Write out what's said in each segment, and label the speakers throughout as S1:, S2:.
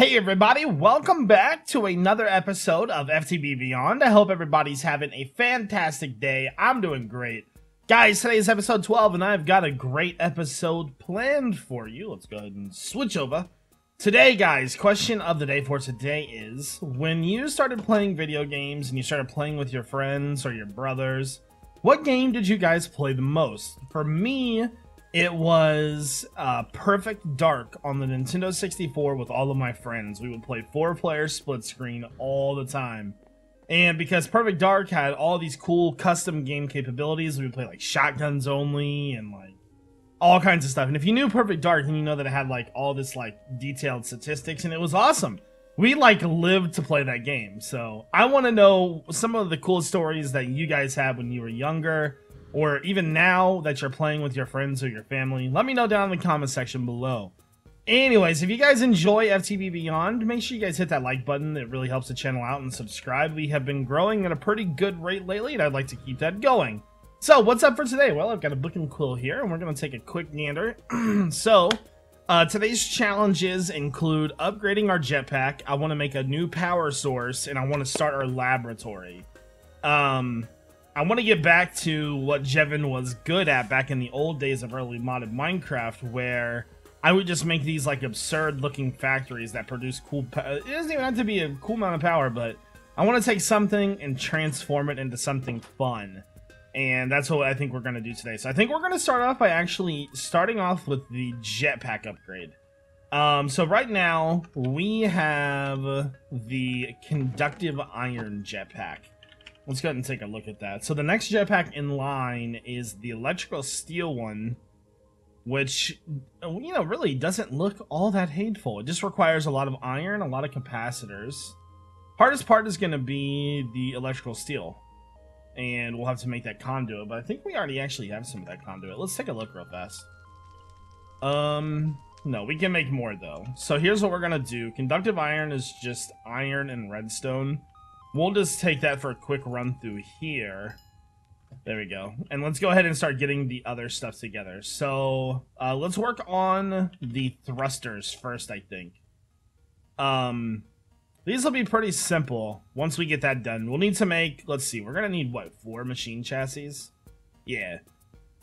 S1: Hey everybody, welcome back to another episode of FTB Beyond. I hope everybody's having a fantastic day. I'm doing great. Guys, today is episode 12 and I've got a great episode planned for you. Let's go ahead and switch over. Today, guys, question of the day for today is, when you started playing video games and you started playing with your friends or your brothers, what game did you guys play the most? For me, it was Perfect Dark on the Nintendo 64 with all of my friends. We would play 4-player split screen all the time. And because Perfect Dark had all these cool custom game capabilities, we would play like shotguns only and like all kinds of stuff. And if you knew Perfect Dark, then you know that it had like all this like detailed statistics, and it was awesome. We like lived to play that game. So I want to know some of the cool stories that you guys had when you were younger, or even now that you're playing with your friends or your family. Let me know down in the comment section below. Anyways, if you guys enjoy FTB Beyond, make sure you guys hit that like button. It really helps the channel out, and subscribe. We have been growing at a pretty good rate lately, and I'd like to keep that going. So, what's up for today? Well, I've got a book and quill here, and we're going to take a quick gander. Today's challenges include upgrading our jetpack. I want to make a new power source, and I want to start our laboratory. I want to get back to what Jevin was good at back in the old days of early modded Minecraft, where I would just make these like absurd looking factories that produce cool it doesn't even have to be a cool amount of power, but I want to take something and transform it into something fun. And that's what I think we're going to do today. So I think we're going to start off by actually starting off with the jetpack upgrade. So right now we have the conductive iron jetpack. Let's go ahead and take a look at that. So the next jetpack in line is the electrical steel one, which, you know, really doesn't look all that hateful. It just requires a lot of iron, a lot of capacitors. Hardest part is going to be the electrical steel, and we'll have to make that conduit, but I think we already actually have some of that conduit. Let's take a look real fast. No, we can make more though. So here's what we're going to do. Conductive iron is just iron and redstone. We'll just take that for a quick run through here. There we go. And let's go ahead and start getting the other stuff together. So, let's work on the thrusters first, I think. These will be pretty simple once we get that done. We'll need to make, let's see, we're going to need, what, 4 machine chassis? Yeah.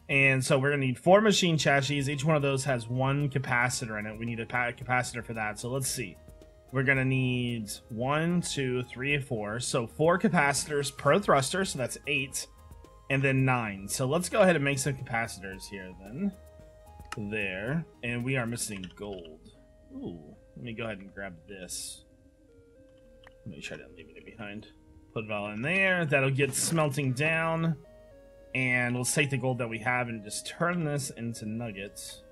S1: And so we're going to need 4 machine chassis. Each one of those has 1 capacitor in it. We need a capacitor for that. So let's see. We're going to need 1, 2, 3, 4. So 4 capacitors per thruster, so that's 8. And then 9. So let's go ahead and make some capacitors here then. There. And we are missing gold. Ooh. Let me go ahead and grab this. Make sure I didn't leave it behind. Put it all in there. That'll get smelting down. And let's take the gold that we have and just turn this into nuggets.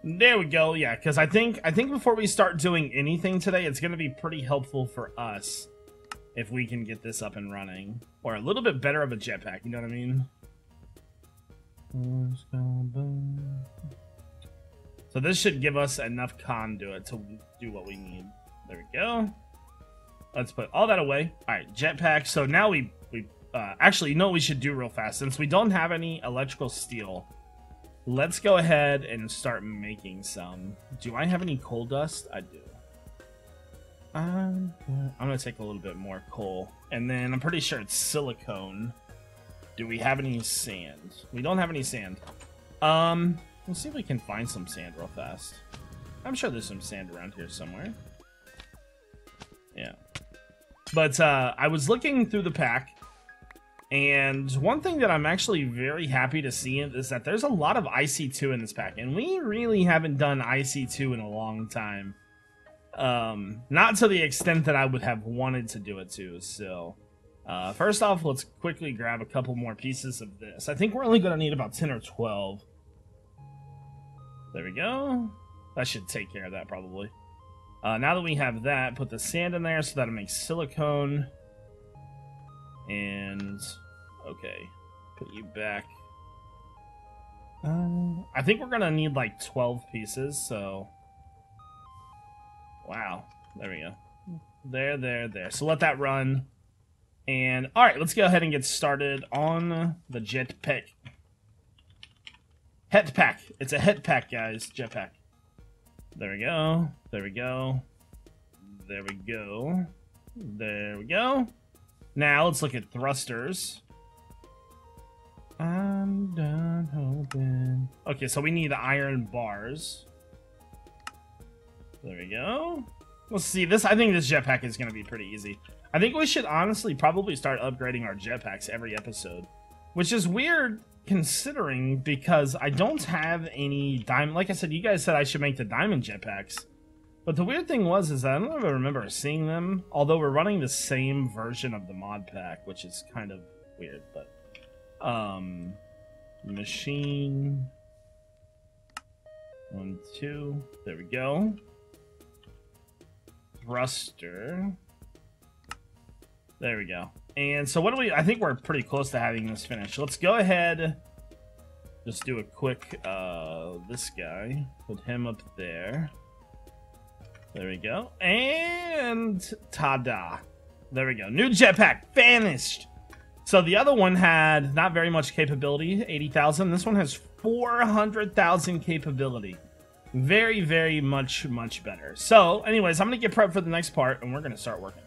S1: There we go. Yeah, because I think before we start doing anything today, it's going to be pretty helpful for us if we can get this up and running, or a little bit better of a jetpack. You know what I mean? So this should give us enough conduit to do what we need. There we go. Let's put all that away. All right, jetpack. So now we actually, you know what we should do real fast, since we don't have any electrical steel. Let's go ahead and start making some. Do I have any coal dust? I do. I'm going to take a little bit more coal. And then I'm pretty sure it's silicone. Do we have any sand? We don't have any sand. Let's see if we can find some sand real fast. I'm sure there's some sand around here somewhere. Yeah. But I was looking through the pack, and one thing that I'm actually very happy to see is that there's a lot of IC2 in this pack, and we really haven't done IC2 in a long time. Not to the extent that I would have wanted to do it to, so... first off, let's quickly grab a couple more pieces of this. I think we're only going to need about 10 or 12. There we go. That should take care of that, probably. Now that we have that, put the sand in there so that it makes silicone. And... okay. Put you back. I think we're going to need like 12 pieces, so... wow. There we go. There. So let that run. And, alright, let's go ahead and get started on the jetpack. Jetpack. It's a jetpack, guys. Jetpack. There we go. There we go. There we go. There we go. Now let's look at thrusters. I'm done hoping. Okay, so we need iron bars. There we go. Let's see this. I think this jetpack is going to be pretty easy. I think we should honestly probably start upgrading our jetpacks every episode, which is weird considering because I don't have any diamond. Like I said, you guys said I should make the diamond jetpacks, but the weird thing is that I don't ever remember seeing them. Although we're running the same version of the mod pack, which is kind of weird. But machine 1, 2. There we go. Thruster. There we go. And so what do we... I think we're pretty close to having this finished. Let's go ahead. Just do a quick... this guy. Put him up there. There we go. And... ta-da. There we go. New jetpack. Vanished. So the other one had not very much capability. 80,000. This one has 400,000 capability. Very, very much better. So, anyways, I'm going to get prepped for the next part, and we're going to start working.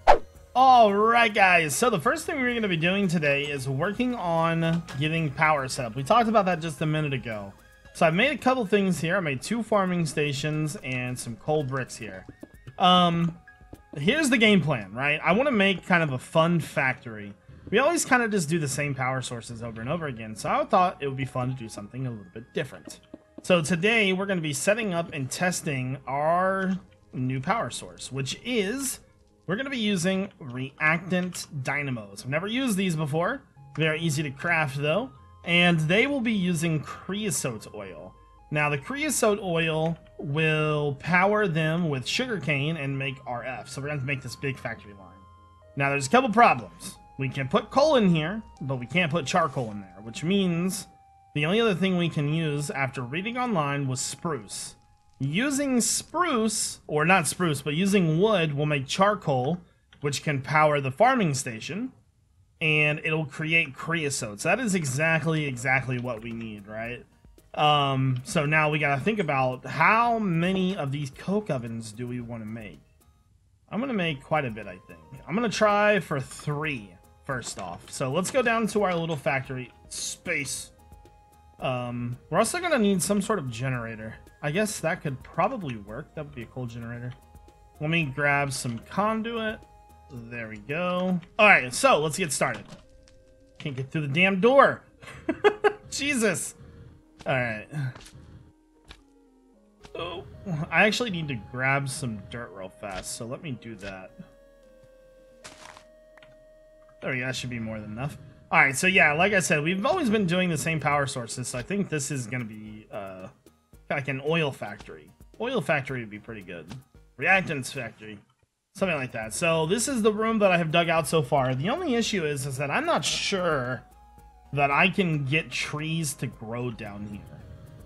S1: Alright, guys. So, the first thing we're going to be doing today is working on getting power set up. We talked about that just a minute ago. So, I've made a couple things here. I made 2 farming stations and some coal bricks here. Here's the game plan, right? I want to make kind of a fun factory. We always kind of just do the same power sources over and over again. So, I thought it would be fun to do something a little bit different. So today we're going to be setting up and testing our new power source, which is we're going to be using reactant dynamos. I've never used these before. They're easy to craft though, and they will be using creosote oil. Now the creosote oil will power them with sugarcane and make RF. So we're going to make this big factory line. Now there's a couple problems. We can put coal in here, but we can't put charcoal in there, which means the only other thing we can use after reading online was spruce. Using spruce, or not spruce, but using wood will make charcoal, which can power the farming station, and it'll create creosote. So that is exactly what we need, right? So now we gotta think about how many of these coke ovens do we want to make. I'm gonna make quite a bit, I think. I'm gonna try for 3 first off. So let's go down to our little factory space. We're also gonna need some sort of generator. I guess that could probably work. That would be a coal generator. Let me grab some conduit. There we go. Alright, so let's get started. Can't get through the damn door. Jesus. Alright. Oh, I actually need to grab some dirt real fast, so let me do that. There we go, that should be more than enough. Alright, so yeah, like I said, we've always been doing the same power sources, so I think this is going to be like an oil factory. Oil factory would be pretty good. Reactants factory. Something like that. So this is the room that I have dug out so far. The only issue is that I'm not sure that I can get trees to grow down here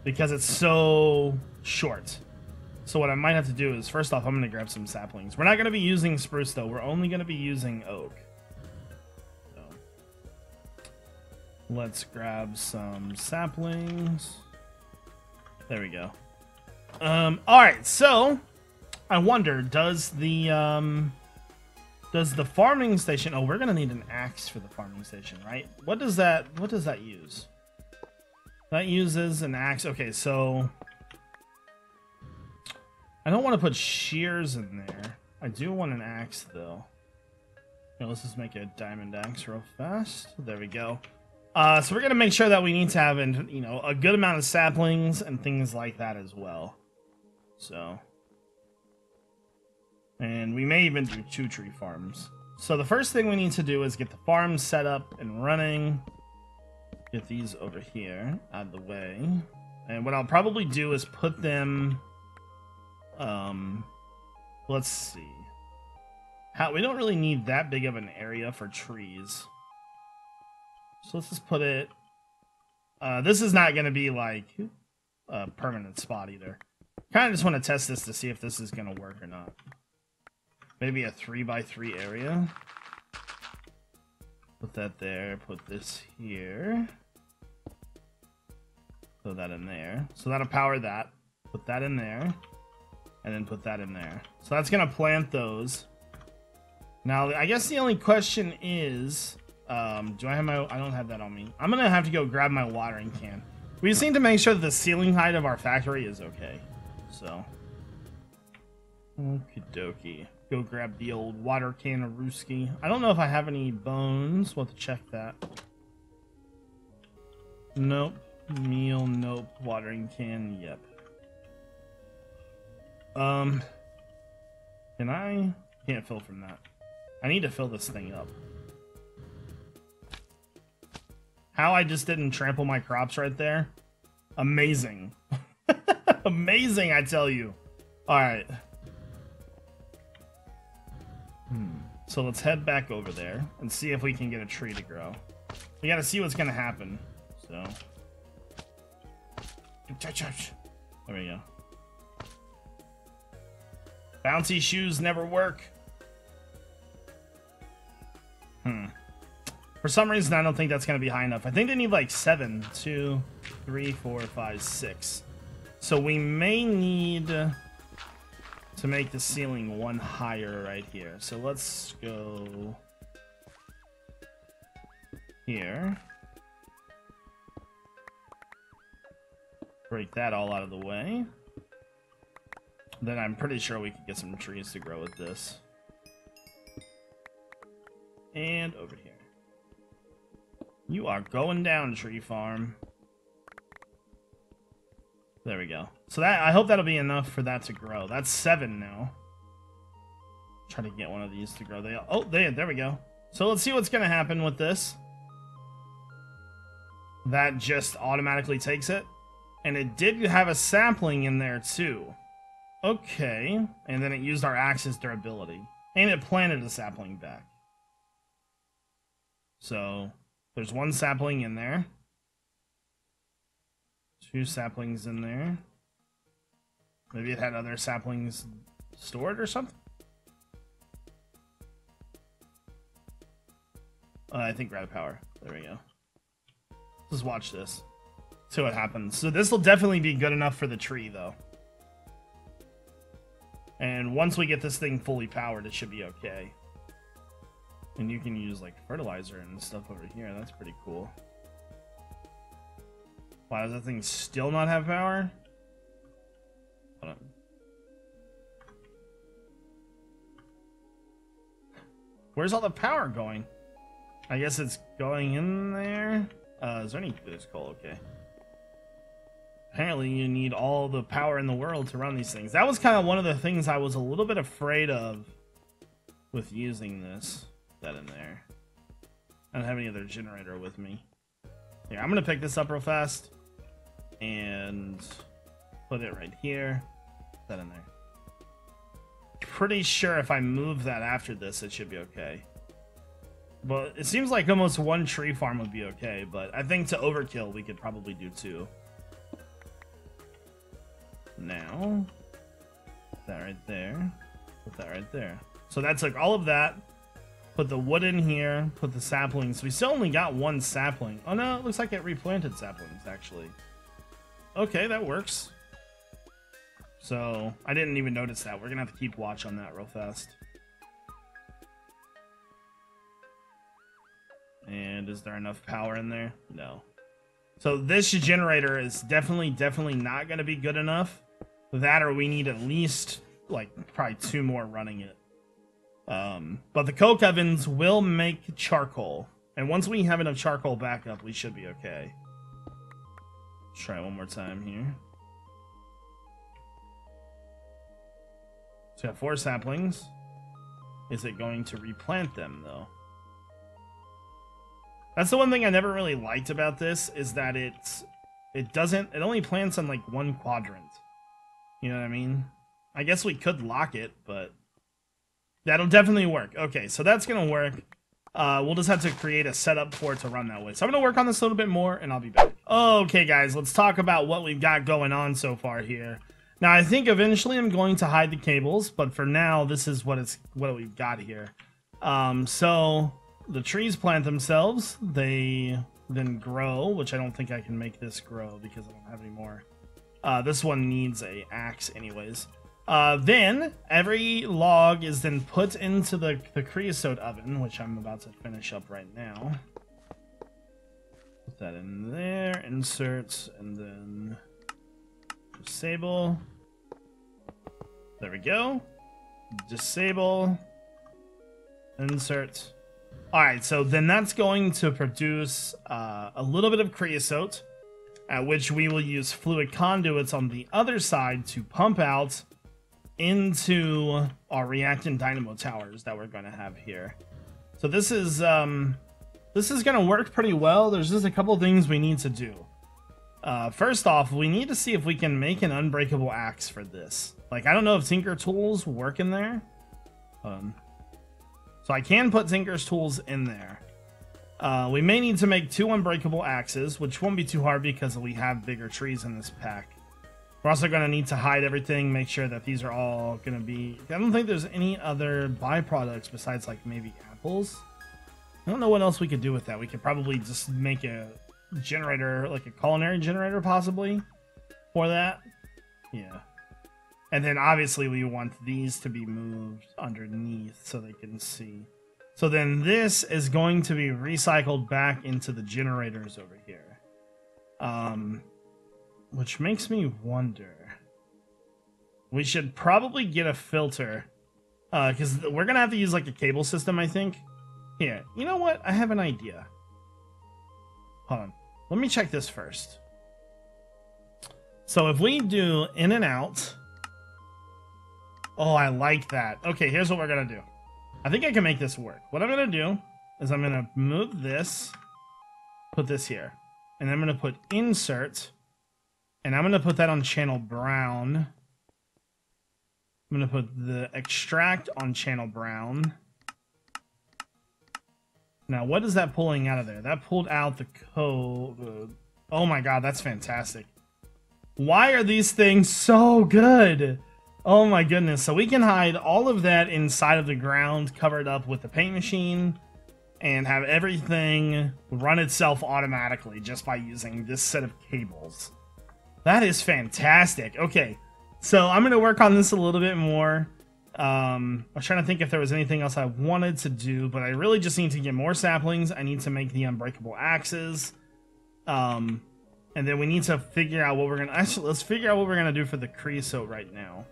S1: because it's so short. So what I might have to do is, first off, I'm going to grab some saplings. We're not going to be using spruce, though. We're only going to be using oak. Let's grab some saplings. There we go. Alright, so I wonder, does the farming station... Oh, we're gonna need an axe for the farming station, right? What does that use? That uses an axe. Okay, so I don't want to put shears in there. I do want an axe, though. Okay, let's just make a diamond axe real fast. There we go. So we're gonna make sure that we need to have, you know, a good amount of saplings and things like that as well. So, and we may even do 2 tree farms. So the first thing we need to do is get the farm set up and running. Get these over here out of the way. And what I'll probably do is put them. Let's see. We don't really need that big of an area for trees. So let's just put it... this is not going to be, like, a permanent spot either. Kind of just want to test this to see if this is going to work or not. Maybe a 3x3 area. Put that there. Put this here. Throw that in there. So that'll power that. Put that in there. and then put that in there. So that's gonna plant those. Now, I guess the only question is, do I have my... I don't have that on me. I'm gonna have to go grab my watering can. We just need to make sure that the ceiling height of our factory is okay. So, okie dokie. Go grab the old water can of Rooski. I don't know if I have any bones. We'll have to check that. Nope. Meal, nope. Watering can, yep. Can I? Can't fill from that. I need to fill this thing up. How I just didn't trample my crops right there. Amazing. Amazing, I tell you. Alright. So let's head back over there and see if we can get a tree to grow. We gotta see what's gonna happen. So. There we go. Bouncy shoes never work. For some reason, I don't think that's going to be high enough. I think they need like 7. 2, 3, 4, 5, 6. So we may need to make the ceiling one higher right here. So let's go here. Break that all out of the way. Then I'm pretty sure we could get some trees to grow with this. And over here. You are going down, tree farm. There we go. So that, I hope that'll be enough for that to grow. That's 7 now. Try to get one of these to grow. There we go. So let's see what's going to happen with this. That just automatically takes it. And it did have a sapling in there too. Okay. And then it used our axe's durability. And it planted a sapling back. So there's 1 sapling in there. 2 saplings in there. Maybe it had other saplings stored or something? I think grab power. There we go. Let's watch this. See what happens. So this will definitely be good enough for the tree, though. And once we get this thing fully powered, it should be okay. And you can use, like, fertilizer and stuff over here. That's pretty cool. Why does that thing still not have power? Hold on. Where's all the power going? I guess it's going in there. Is there any... There's coal, okay. Apparently you need all the power in the world to run these things. That was kind of one of the things I was a little bit afraid of with using this. That in there. I don't have any other generator with me. Here, I'm gonna pick this up real fast and put it right here. Put that in there. Pretty sure if I move that after this, it should be okay. But it seems like almost 1 tree farm would be okay, but I think to overkill, we could probably do 2. Now, put that right there. Put that right there. So that's like all of that. Put the wood in here. Put the saplings. We still only got 1 sapling. Oh no, it looks like it replanted saplings, actually. Okay, that works. So, I didn't even notice that. We're gonna have to keep watch on that real fast. And is there enough power in there? No. So this generator is definitely not gonna be good enough. That or we need at least, like, probably 2 more running it. But the coke ovens will make charcoal. And once we have enough charcoal backup, we should be okay. Let's try it one more time here. So we have 4 saplings. Is it going to replant them, though? That's the one thing I never really liked about this, is that it only plants on, like, 1 quadrant. You know what I mean? I guess we could lock it, but that'll definitely work. Okay, so that's gonna work. We'll just have to create a setup for it to run that way. So I'm gonna work on this a little bit more, and I'll be back. Okay, guys, let's talk about what we've got going on so far here. Now, I think eventually I'm going to hide the cables, but for now, this is what we've got here. So the trees plant themselves. They then grow, which I don't think I can make this grow because I don't have any more. This one needs a axe anyways. Then every log is then put into the creosote oven, which I'm about to finish up right now. Put that in there, insert, and then disable. There we go. Disable, insert. All right, so then that's going to produce a little bit of creosote, at which we will use fluid conduits on the other side to pump out into our reactant dynamo towers that we're going to have here. So this is going to work pretty well. There's just a couple things we need to do. First off, we need to see if we can make an unbreakable axe for this. Like, I don't know if Tinker Tools work in there. So I can put Tinker's Tools in there. We may need to make 2 unbreakable axes, which won't be too hard because we have bigger trees in this pack. We're also going to need to hide everything, make sure that these are all going to be... I don't think there's any other byproducts besides, like, maybe apples. I don't know what else we could do with that. We could probably just make a generator, like a culinary generator, possibly, for that. Yeah. And then, obviously, we want these to be moved underneath so they can see. So then this is going to be recycled back into the generators over here. Which makes me wonder. We should probably get a filter. Because we're going to have to use like a cable system, I think. Here, you know what? I have an idea. Hold on. Let me check this first. So if we do in and out. Oh, I like that. Okay, here's what we're going to do. I think I can make this work. What I'm going to do is I'm going to move this. Put this here. And I'm going to put insert. And I'm going to put that on channel brown. I'm going to put the extract on channel brown. Now, what is that pulling out of there? That pulled out the code. Oh my god, that's fantastic. Why are these things so good? Oh my goodness. So we can hide all of that inside of the ground, covered up with the paint machine, and have everything run itself automatically just by using this set of cables. That is fantastic. Okay, so I'm going to work on this a little bit more. I was trying to think if there was anything else I wanted to do, but I really just need to get more saplings. I need to make the unbreakable axes. And then we need to figure out what we're going to... Actually, let's figure out what we're going to do for the creosote right now.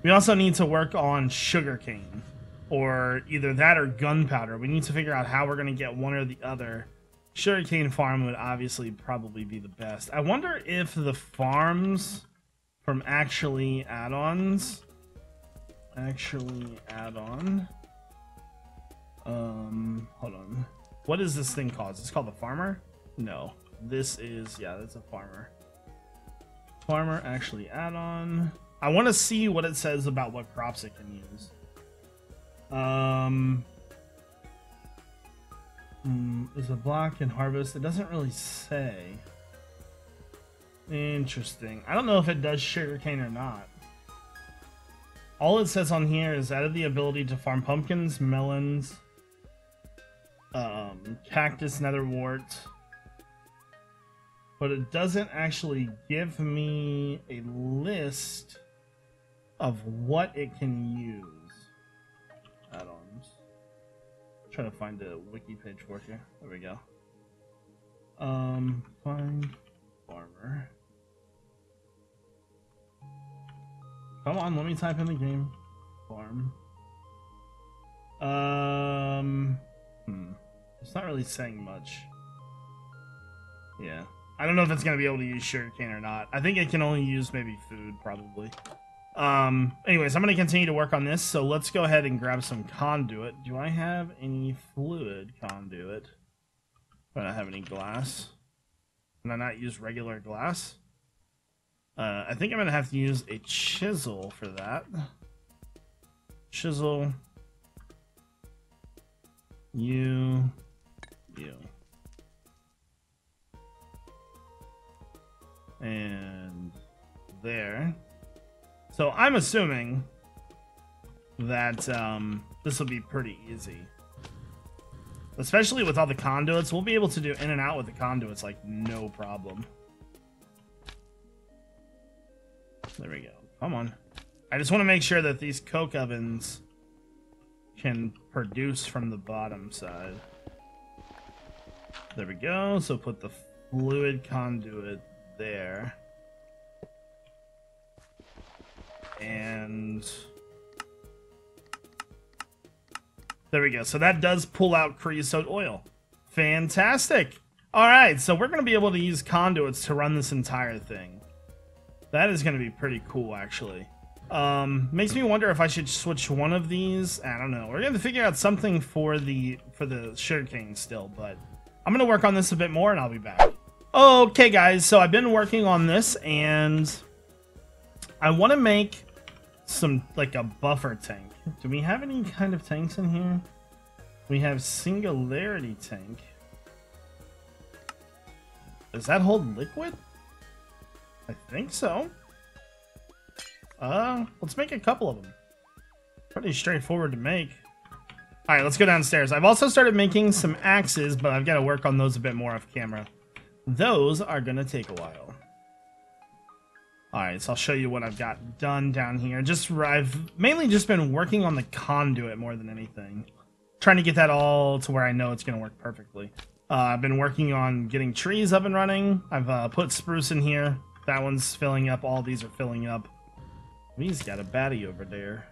S1: We also need to work on sugarcane, or either that or gunpowder. We need to figure out how we're going to get one or the other. Sugarcane farm would obviously probably be the best. I wonder if the farms from actually add-ons... hold on. What is this thing called? Is this called the farmer? No. This is... yeah, that's a farmer. Farmer actually add-on. I want to see what it says about what crops it can use. Is a block and harvest? It doesn't really say. Interesting. I don't know if it does sugarcane or not. All it says on here is added the ability to farm pumpkins, melons, cactus, netherwort. But it doesn't actually give me a list of what it can use. Add-ons. Try to find a wiki page for you. There we go. Find farmer. Come on, let me type in the game. Farm. It's not really saying much. Yeah. I don't know if it's going to be able to use sugarcane or not. I think it can only use maybe food, probably. Anyways, I'm going to continue to work on this, so let's go ahead and grab some conduit. Do I have any fluid conduit? Do I have any glass? Can I not use regular glass? I think I'm going to have to use a chisel for that. Chisel. You. And there. So I'm assuming that this will be pretty easy. Especially with all the conduits. We'll be able to do in and out with the conduits like no problem. There we go. Come on. I just want to make sure that these coke ovens can produce from the bottom side. There we go. So put the fluid conduit there. And there we go. So that does pull out creosote oil. Fantastic. All right, so we're going to be able to use conduits to run this entire thing. That is going to be pretty cool, actually. Makes me wonder if I should switch one of these. I don't know. We're going to figure out something for the sugarcane still, but I'm going to work on this a bit more and I'll be back. Okay, guys, so I've been working on this and I want to make some, like, a buffer tank. Do we have any kind of tanks in here? We have singularity tank. Does that hold liquid? I think so. Let's make a couple of them. Pretty straightforward to make. Alright, let's go downstairs. I've also started making some axes, but I've got to work on those a bit more off camera. Those are gonna take a while. Alright, so I'll show you what I've got done down here. I've mainly just been working on the conduit more than anything. Trying to get that all to where I know it's gonna work perfectly. I've been working on getting trees up and running. I've put spruce in here. That one's filling up. All these are filling up. He's got a baddie over there.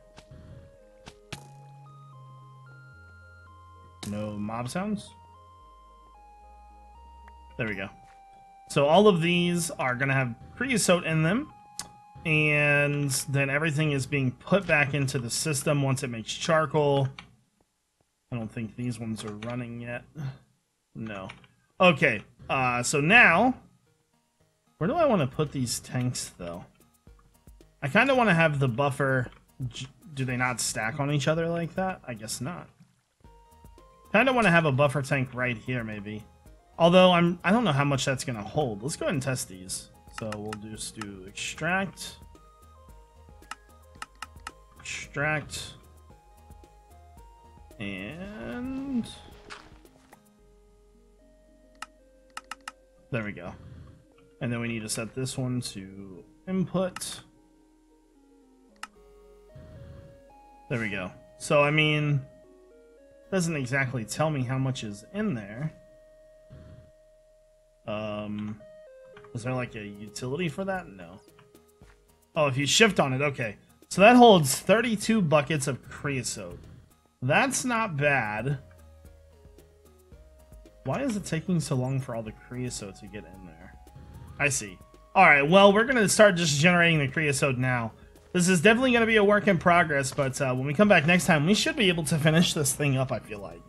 S1: No mob sounds? There we go. So all of these are going to have creosote in them. And then everything is being put back into the system once it makes charcoal. I don't think these ones are running yet. No. Okay, so now, where do I want to put these tanks, though? I kind of want to have the buffer. Do they not stack on each other like that? I guess not. Kind of want to have a buffer tank right here, maybe. Although, I don't know how much that's going to hold. Let's go ahead and test these. So we'll just do extract. Extract. And there we go. And then we need to set this one to input. There we go. So, I mean, doesn't exactly tell me how much is in there. Is there like a utility for that? No. Oh, if you shift on it, okay. So that holds 32 buckets of creosote. That's not bad. Why is it taking so long for all the creosote to get in there? I see. Alright, well, we're going to start just generating the creosote now. This is definitely going to be a work in progress, but when we come back next time, we should be able to finish this thing up, I feel like.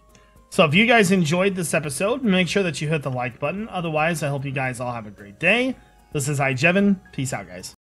S1: So if you guys enjoyed this episode, make sure that you hit the like button. Otherwise, I hope you guys all have a great day. This is iJevin. Peace out, guys.